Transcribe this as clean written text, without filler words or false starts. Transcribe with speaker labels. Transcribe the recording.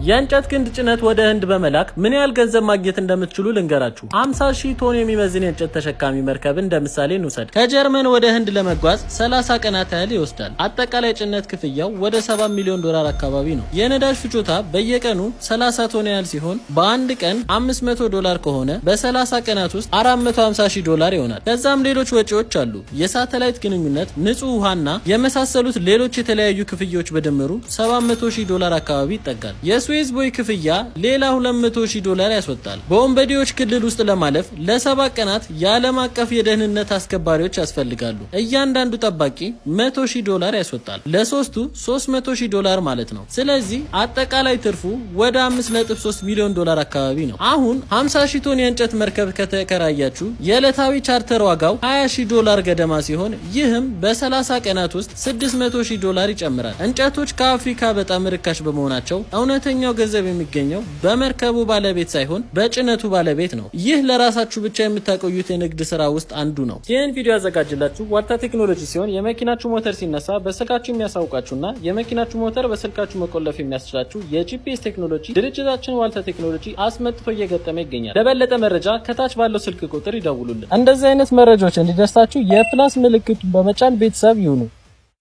Speaker 1: የእንጨት ግንድ ጭነት ወደ ህንድ በመላክ ምን ያህል ገንዘብ ማግኘት እንደምትችሉ ልንገራችሁ። 50,000 ቶን የሚመዝን የእንጨት ተሸካሚ መርከብ እንደ ምሳሌ እንውሰድ። ከጀርመን ወደ ህንድ ለመጓዝ 30 ቀናት ያህል ይወስዳል። አጠቃላይ ጭነት ክፍያው ወደ $7 ሚሊዮን አካባቢ ነው። የነዳጅ ፍጆታ በየቀኑ 30 ቶን ያህል ሲሆን በአንድ ቀን $500 ከሆነ በ30 ቀናት ውስጥ $450,000 ይሆናል። ከዛም ሌሎች ወጪዎች አሉ። የሳተላይት ግንኙነት፣ ንጹህ ውሃና የመሳሰሉት ሌሎች የተለያዩ ክፍያዎች በድምሩ $700,000 አካባቢ ይጠጋል። የስዌዝ ቦይ ክፍያ ሌላ $200,000 ያስወጣል። በወንበዴዎች ክልል ውስጥ ለማለፍ ለ7 ቀናት የዓለም አቀፍ የደህንነት አስከባሪዎች ያስፈልጋሉ። እያንዳንዱ ጠባቂ $100,000 ያስወጣል። ለሶስቱ $300,000 ማለት ነው። ስለዚህ አጠቃላይ ትርፉ ወደ $5.3 ሚሊዮን አካባቢ ነው። አሁን 50,000 ቶን የእንጨት መርከብ ከተከራያችሁ የዕለታዊ ቻርተር ዋጋው $20,000 ገደማ ሲሆን ይህም በ30 ቀናት ውስጥ $600,000 ይጨምራል። እንጨቶች ከአፍሪካ በጣም ርካሽ በመሆናቸው እውነተኛው ገንዘብ የሚገኘው በመርከቡ ባለቤት ሳይሆን በጭነቱ ባለቤት ነው። ይህ ለራሳችሁ ብቻ የምታቆዩት የንግድ ስራ ውስጥ አንዱ ነው። ይህን ቪዲዮ ያዘጋጅላችሁ ዋልታ ቴክኖሎጂ ሲሆን የመኪናችሁ ሞተር ሲነሳ በስልካችሁ የሚያሳውቃችሁና የመኪናችሁ ሞተር በስልካችሁ መቆለፍ የሚያስችላችሁ የጂፒኤስ ቴክኖሎጂ ድርጅታችን ዋልታ ቴክኖሎጂ አስመጥቶ እየገጠመ ይገኛል። ለበለጠ መረጃ ከታች ባለው ስልክ ቁጥር ይደውሉልን። እንደዚህ አይነት መረጃዎች እንዲደርሳችሁ የፕላስ ምልክቱን በመጫን ቤተሰብ ይሁኑ።